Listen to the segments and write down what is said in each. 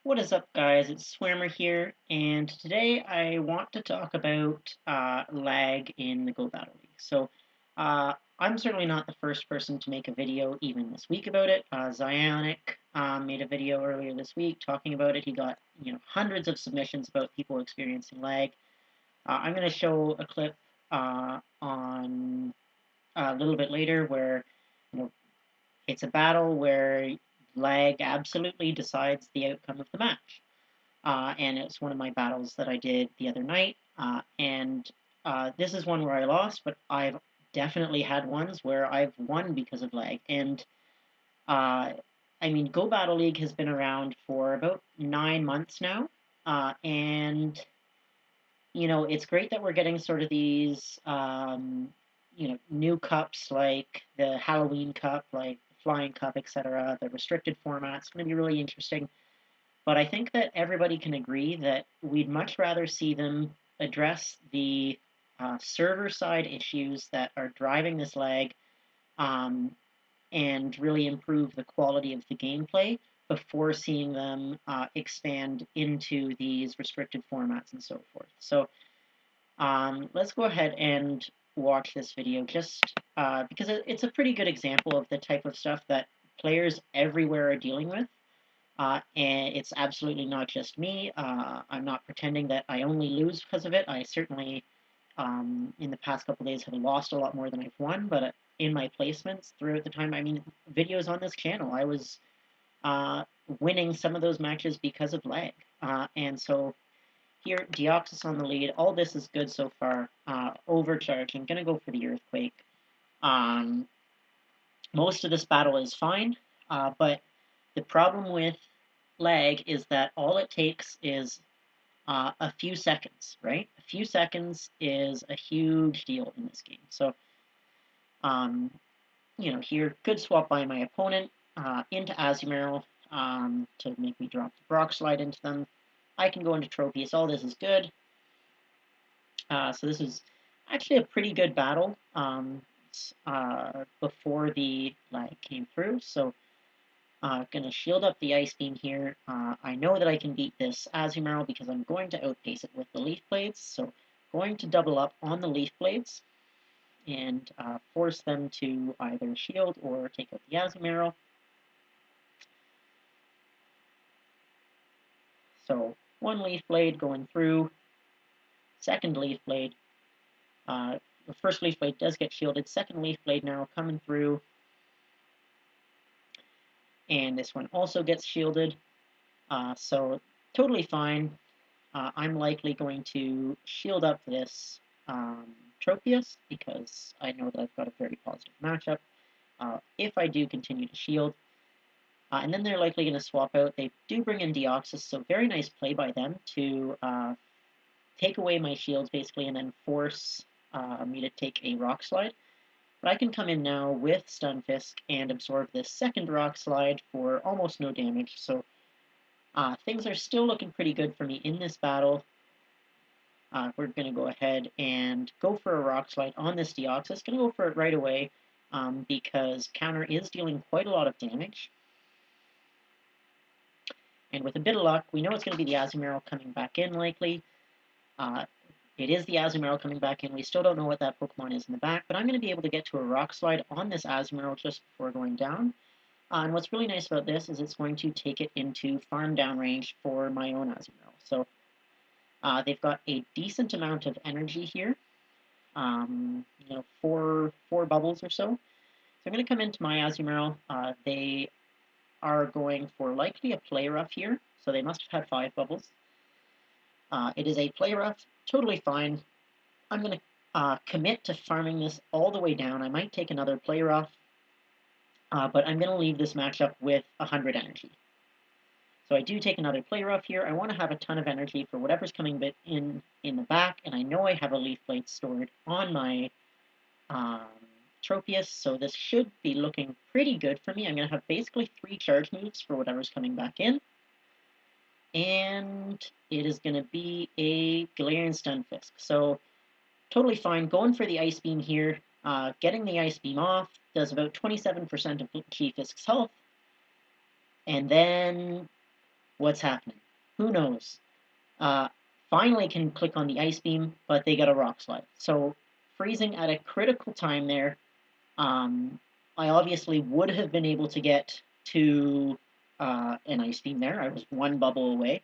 What is up, guys? It's Swimmer here, and today I want to talk about lag in the Go Battle League. I'm certainly not the first person to make a video even this week about it. Zionic made a video earlier this week talking about it. He got hundreds of submissions about people experiencing lag. I'm going to show a clip on a little bit later where you know it's a battle where lag absolutely decides the outcome of the match. And it's one of my battles that I did the other night. And this is one where I lost, but I've definitely had ones where I've won because of lag. And uh, I mean, Go Battle League has been around for about 9 months now, and it's great that we're getting sort of these new cups like the Halloween Cup, like Flying Cup, etc. The restricted format's going to be really interesting. But I think that everybody can agree that we'd much rather see them address the server side issues that are driving this lag, um, and really improve the quality of the gameplay before seeing them expand into these restricted formats and so forth. So let's go ahead and watch this video just because it's a pretty good example of the type of stuff that players everywhere are dealing with. And it's absolutely not just me. I'm not pretending that I only lose because of it. I certainly, in the past couple days, have lost a lot more than I've won. But in my placements throughout the time, I mean, videos on this channel, I was uh, winning some of those matches because of lag. And so here, Deoxys on the lead. All this is good so far. Overcharging. Gonna go for the Earthquake. Um, Most of this battle is fine, but the problem with lag is that all it takes is a few seconds, right? A few seconds is a huge deal in this game. So, um, here, good swap by my opponent into Azumarill to make me drop the Brock Slide into them. I can go into Tropius. All this is good. So this is actually a pretty good battle before the lag came through. So gonna shield up the Ice Beam here. I know that I can beat this Azumarill because I'm going to outpace it with the Leaf Blades, so going to double up on the Leaf Blades and force them to either shield or take out the Azumarill. So one Leaf Blade going through, second Leaf Blade. The first Leaf Blade does get shielded, second Leaf Blade now coming through, and this one also gets shielded. So totally fine. I'm likely going to shield up this Tropius because I know that I've got a very positive matchup. If I do continue to shield, and then they're likely going to swap out. They do bring in Deoxys, so very nice play by them to take away my shields basically and then force me to take a Rock Slide. But I can come in now with Stunfisk and absorb this second Rock Slide for almost no damage. So things are still looking pretty good for me in this battle. We're going to go ahead and go for a Rock Slide on this Deoxys. Going to go for it right away because counter is dealing quite a lot of damage. And with a bit of luck, we know it's going to be the Azumarill coming back in likely. It is the Azumarill coming back in. We still don't know what that Pokemon is in the back, but I'm going to be able to get to a Rock Slide on this Azumarill just before going down. And what's really nice about this is it's going to take it into farm down range for my own Azumarill. So they've got a decent amount of energy here. Four bubbles or so. So I'm going to come into my Azumarill. They are going for likely a Play Rough here, so they must have had 5 bubbles. It is a Play Rough, totally fine. I'm going to commit to farming this all the way down. I might take another Play Rough, but I'm going to leave this matchup with 100 energy. So I do take another Play Rough here. I want to have a ton of energy for whatever's coming in the back, and I know I have a Leaf Blade stored on my Tropius, so this should be looking pretty good for me. I'm going to have basically 3 charge moves for whatever's coming back in. And it is going to be a Galarian Stunfisk. So totally fine. Going for the Ice Beam here. Getting the Ice Beam off does about 27% of G-Fisk's health. And then What's happening? Who knows? Uh, Finally can click on the Ice Beam, but they got a Rock Slide. So freezing at a critical time there. Um, I obviously would have been able to get to an Ice Beam there. I was one bubble away.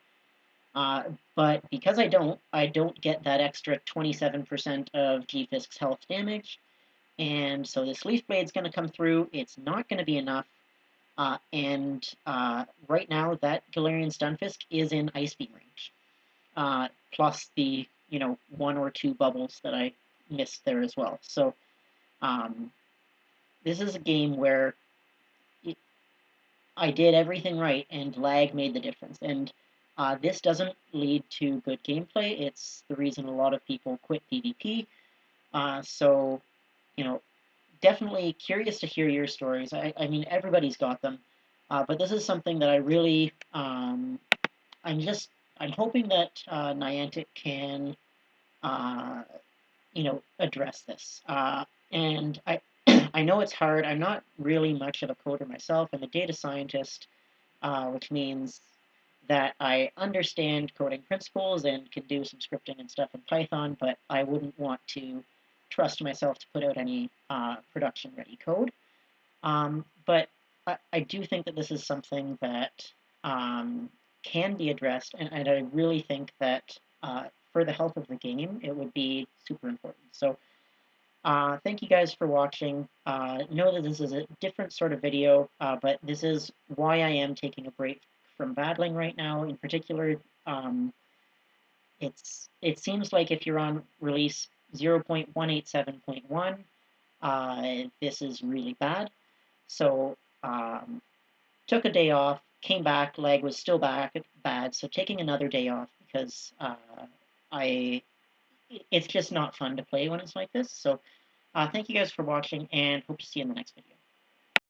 Uh, but because I don't get that extra 27% of G-Fisk's health damage. And so this Leaf Blade's going to come through. It's not going to be enough. Right now, that Galarian Stunfisk is in Ice Beam range. Plus the, one or two bubbles that I missed there as well. So um, this is a game where I did everything right, and lag made the difference. And this doesn't lead to good gameplay. It's the reason a lot of people quit PvP. So, you know, definitely curious to hear your stories. I mean, everybody's got them, but this is something that I really, I'm hoping that Niantic can, uh, address this. And I know it's hard. I'm not really much of a coder myself. I'm a data scientist, which means that I understand coding principles and can do some scripting and stuff in Python, but I wouldn't want to trust myself to put out any production-ready code. But I do think that this is something that can be addressed, and I really think that for the health of the game, it would be super important. So thank you guys for watching. Know that this is a different sort of video, but this is why I am taking a break from battling right now. In particular, um, it seems like if you're on release 0.187.1, this is really bad. So took a day off, came back, lag was still bad. So taking another day off because I it's just not fun to play when it's like this. So thank you guys for watching, and hope to see you in the next video.